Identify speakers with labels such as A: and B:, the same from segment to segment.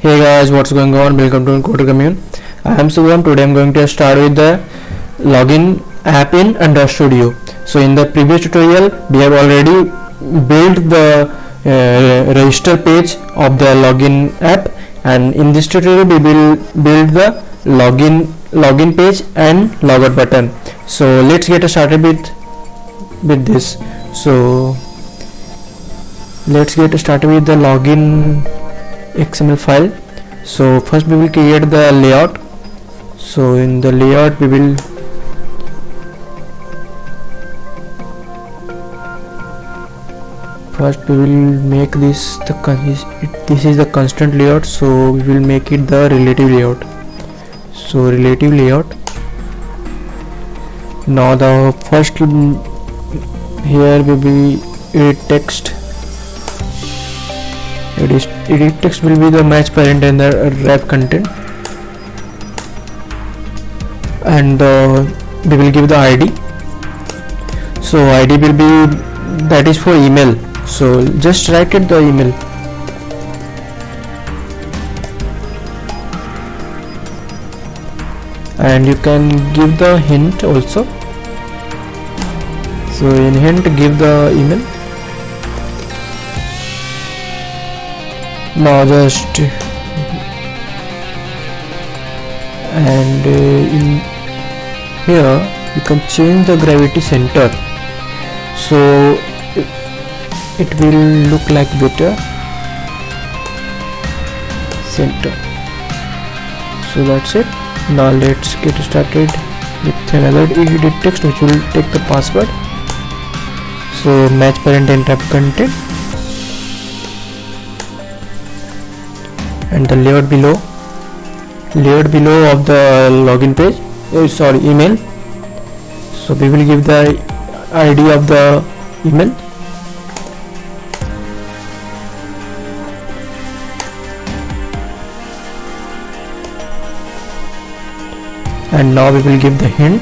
A: Hey guys, what's going on? Welcome to Encoder Commune. I am Subham. Today I am going to start with the login app in Android Studio. So in the previous tutorial we have already built the register page of the login app, and in this tutorial we will build the login page and logout button. So let's get started with this. So let's get started with the login XML file. So first we will create the layout. So in the layout we will make this this is the constant layout, so we will make it the relative layout. So relative layout. Now the first here will be edit text. Edit text will be the match parent and the wrap content, and we will give the ID. So ID will be, that is for email, so just write it the email. And you can give the hint also. So in hint give the email. Now just and in here you can change the gravity center, so it will look like better center. So that's it. Now let's get started with another edit text which will take the password. So match parent and wrap content, and the layout below of the login page, email. So we will give the ID of the email, and now we will give the hint.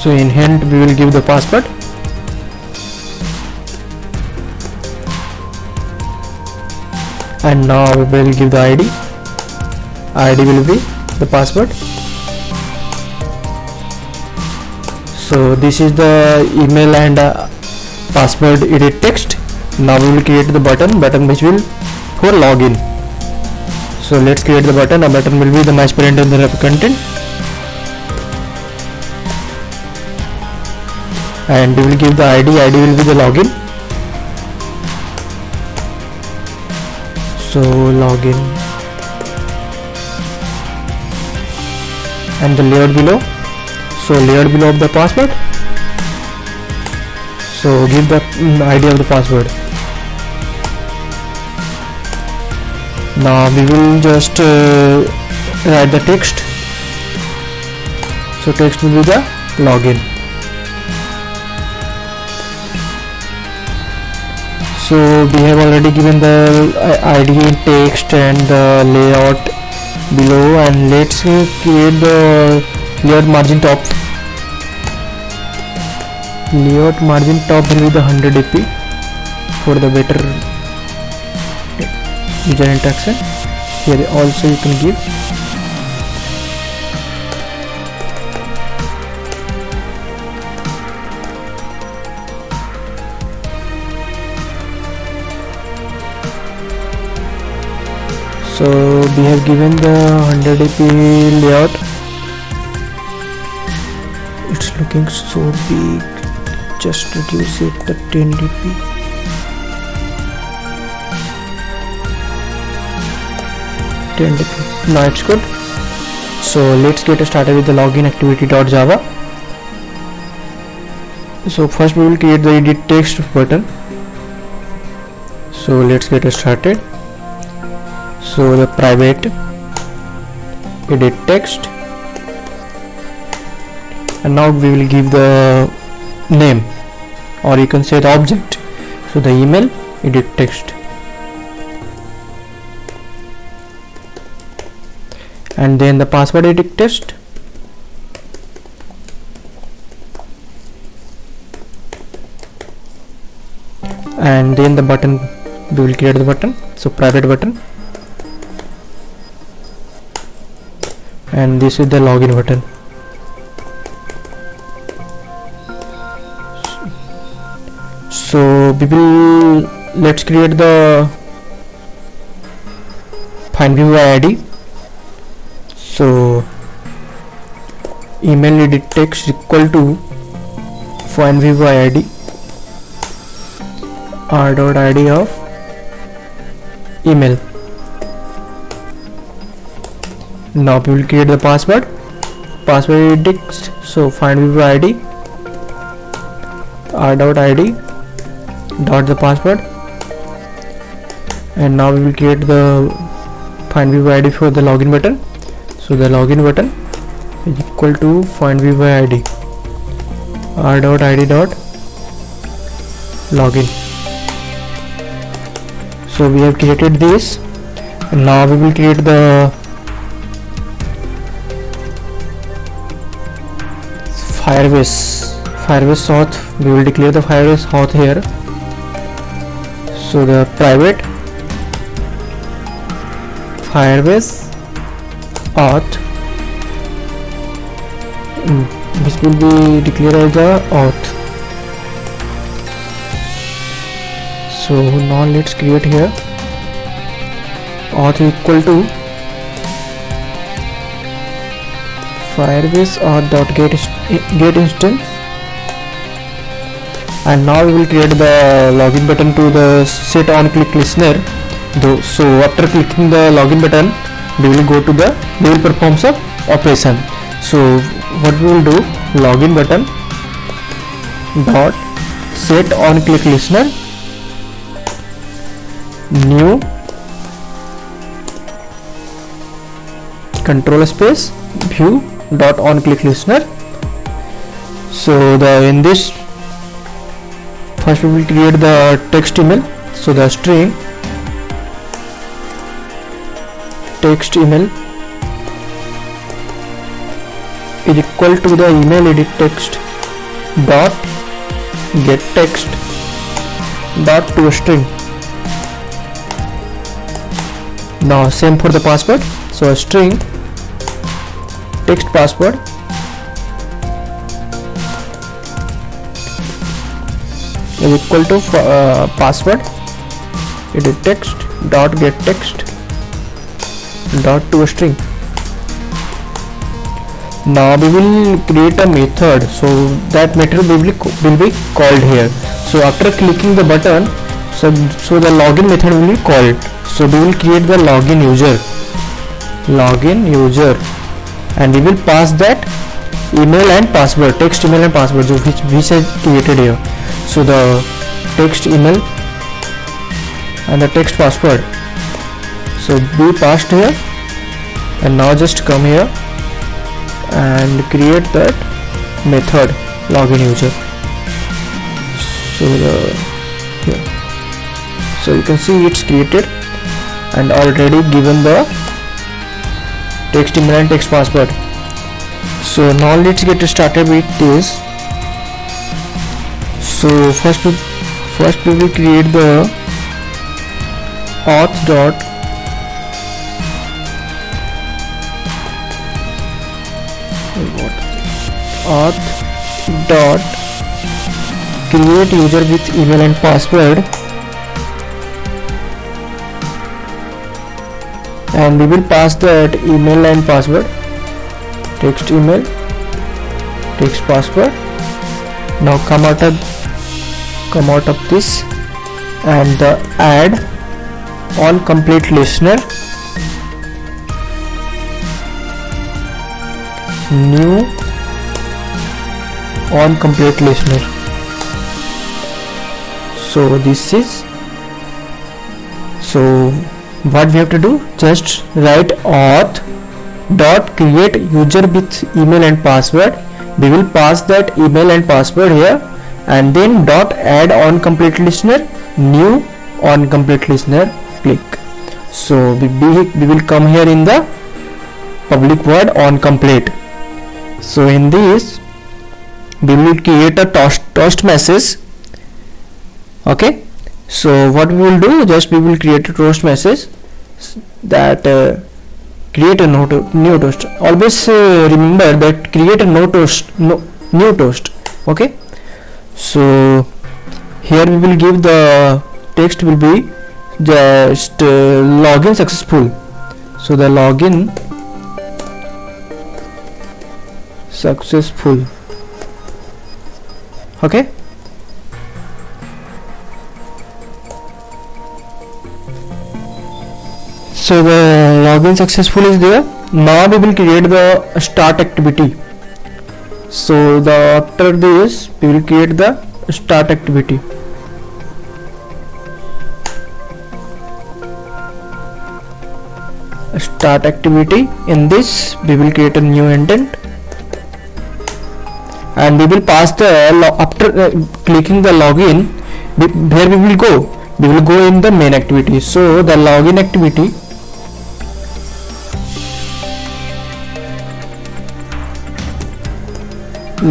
A: So in hint we will give the password, and now we will give the ID. ID will be the password. So this is the email and password edit text. Now we will create the button which will for login. So let's create the button. A button will be the match parent and the wrap content, and we will give the ID will be the login. So login, and the layout below. So layout below of the password. So give the ID of the password. Now we will just write the text. So text will be the login. So we have already given the ID in text and the layout below, and let's create the layout margin top. Layout margin top will be the 100 AP for the better user interaction. Here also you can give. So we have given the 100 AP layout. It's looking so big. Just reduce it to 10 dp. Now it's good. So let's get started with the login activity.java. So first we will create the edit text button. So let's get started. So the private edit text, and now we will give the name, or you can say the object. So the email edit text, and then the password edit text, and then the button, we will create the button, so private button, and this is the login button. So we will, let's create the FindViewer ID. So email edit text equal to FindViewer ID r.id of email. Now we will create the password text, so FindViewer ID r.id dot the password, and now we will create the FindViewer ID for the login button. So the login button is equal to FindViewer ID r.id dot login. So we have created this, and now we will create the Firebase auth. We will declare the Firebase auth here. So the private Firebase auth, this will be declared as the auth. So now let's create here auth equal to Firebase auth dot get instance, and now we will create the login button to the set on click listener. So after clicking the login button, we will perform some operation. So what we will do, login button dot set on click listener new control space view dot on click listener. So in this, first we will create the text email. So the string text email is equal to the email edit text dot get text dot toString. Now same for the password. So a string text password is equal to password edit text dot get text dot toString. Now we will create a method, so that method will be called here. So after clicking the button, so the login method will be called. So we will create the login user, and we will pass that email and password, text email and password, which I created here. So the text email and the text password, so be passed here, and now just come here and create that method login user. So so you can see it's created and already given the text email and text password. So now let's get started with this. So first we will create the auth dot create user with email and password, and we will pass that email and password, text email, text password. Now come out of this, and add on complete listener new on complete listener. So this is, so what we have to do, just write auth dot create user with email and password. We will pass that email and password here, and then dot add on complete listener new on complete listener, click. So we will come here in the public void on complete. So in this we will create a toast message, okay, So what we will do, just we will create a toast message that create a new toast. Always remember that create a new toast. Okay, so here we will give the text will be just login successful. So the login successful. Okay, so the login successful is there. Now we will create the start activity. So after this we will create the start activity. Start activity. In this we will create a new intent, and we will pass the after clicking the login, where we will go in the main activity. So the login activity,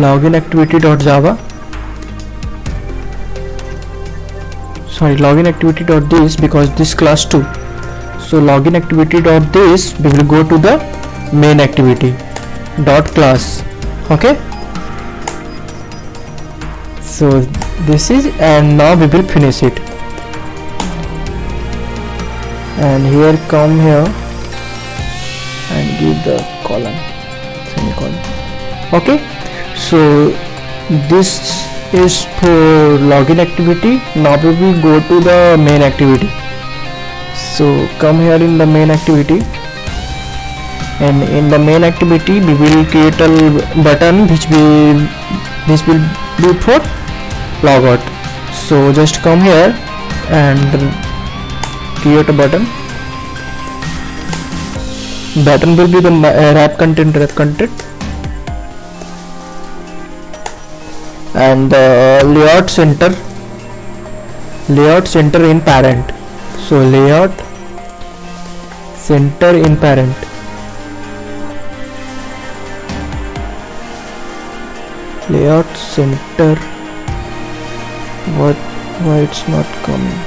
A: login activity dot java, sorry, login activity dot this, because this class 2. So login activity dot this, we will go to the main activity dot class. Okay, so this is, and now we will finish it, and here come here and give the colon, semicolon. Okay, so this is for login activity. Now we will go to the main activity. So come here in the main activity, and in the main activity we will create a button which will be for logout. So just come here and create a button. Button will be the wrap content, and the layout center in parent. So layout center in parent. Layout center, why it's not coming?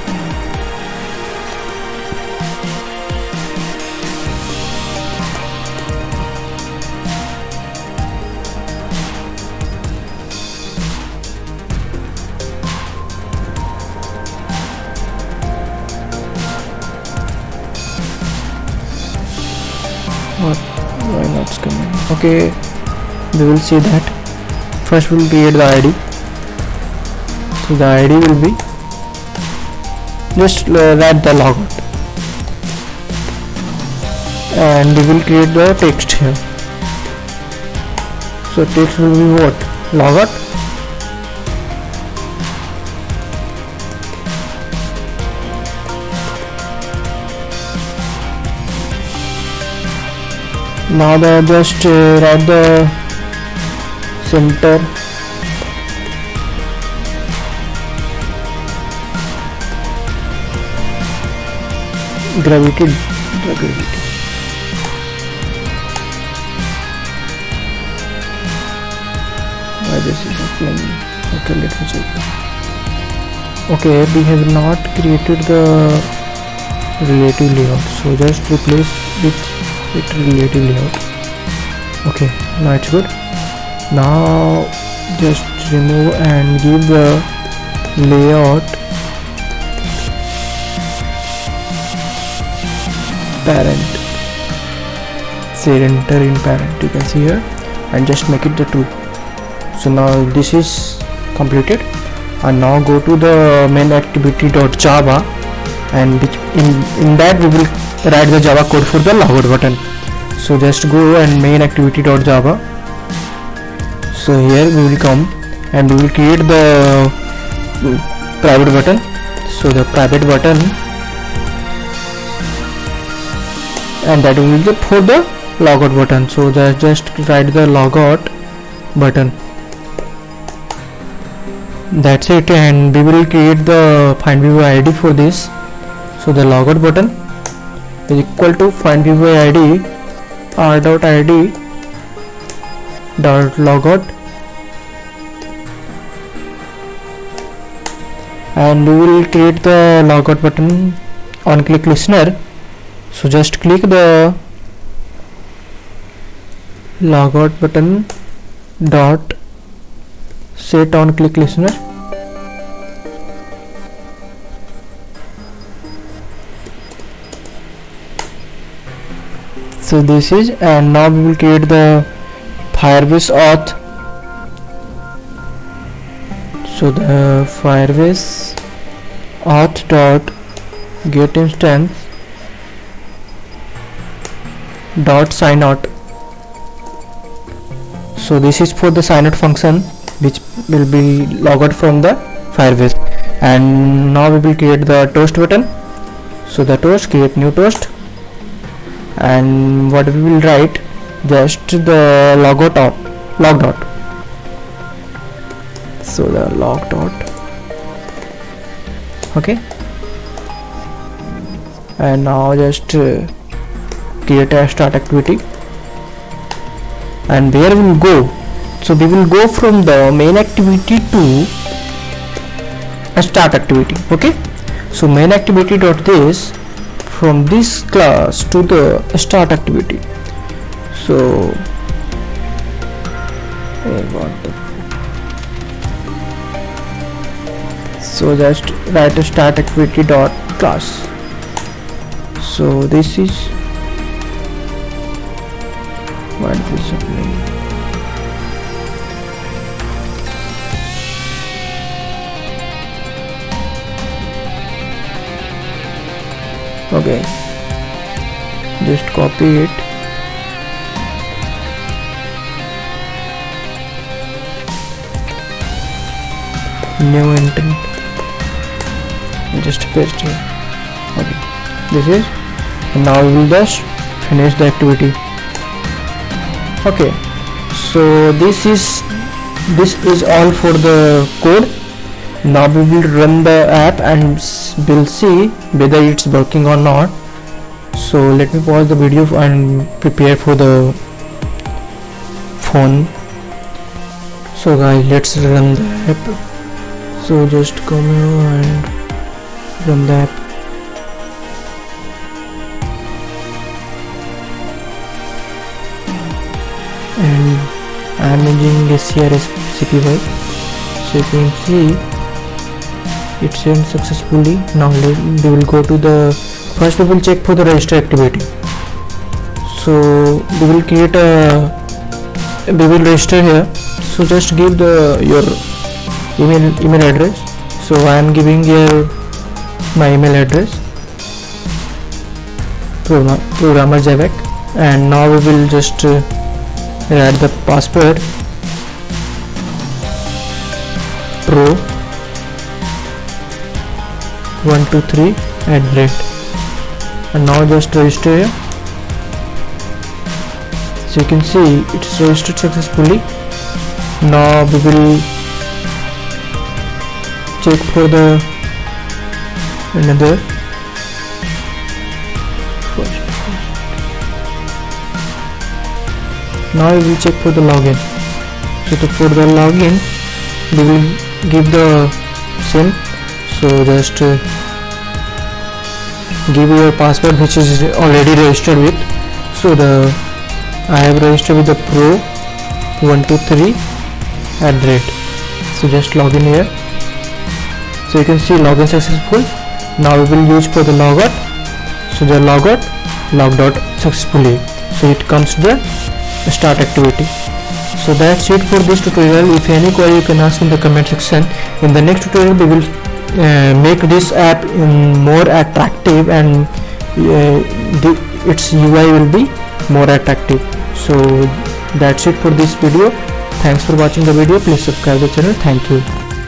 A: Why not coming? Okay, we will see that. First we will create the ID. So the ID will be, just write the logout, and we will create the text here. So text will be what? Logout. Now just write the center, gravity. Why this is applying? Okay, let me check. Okay, we have not created the relative layout, so just replace with relative layout. Okay, now it's good. Now just remove and give the layout parent, center in parent, you can see here, and just make it the true. So now this is completed, and now go to the main activity.java, and in that we will write the Java code for the logout button. So just go and main activity.java. So here we will come and we will create the private button. So the private button, and that will be for the logout button. So just write the logout button. That's it, and we will create the find viewer ID for this. So the logout button is equal to find viewer ID r.id dot logout, and we will create the logout button on click listener. So just click the logout button dot set on click listener. So this is, and now we will create the Firebase auth. So the Firebase auth dot get instance dot sign out. So this is for the sign out function which will be logged from the Firebase. And now we will create the toast button. So the toast, create new toast, and what we will write, just the logout log dot. So the log dot, okay, and now just create a start activity, and where we will go. So we will go from the main activity to a start activity. Okay, so main activity dot this, from this class to the start activity. So so just write a start activity dot class. So this is what is happening. Okay, just copy it. New intent, just paste here. Okay, this is, and now we will just finish the activity. Okay, so this is all for the code. Now we will run the app and we'll see whether it's working or not. So let me pause the video and prepare for the phone. So guys, let's run the app. So just come here and run the app. And I'm using SCRS-CPY. So you can see it sent successfully. Now we will go to the, first we will check for the register activity. So we will create a, we will register here. So just give the your email address. So I am giving here my email address, programmer Javek, and now we will just add the password pro 123 @, and now just register here. So you can see it's registered successfully. Now we will check for the another first. Now we will check for the login. So for the login we will give the same. So just give your password which is already registered with. So I have registered with the pro 123 @. So just log in here. So you can see login successful. Now we will use for the logout. So the logout logged out successfully. So it comes to the start activity. So that's it for this tutorial. If any query you can ask in the comment section. In the next tutorial we will make this app more attractive, and its UI will be more attractive. So that's it for this video. Thanks for watching the video. Please subscribe the channel. Thank you.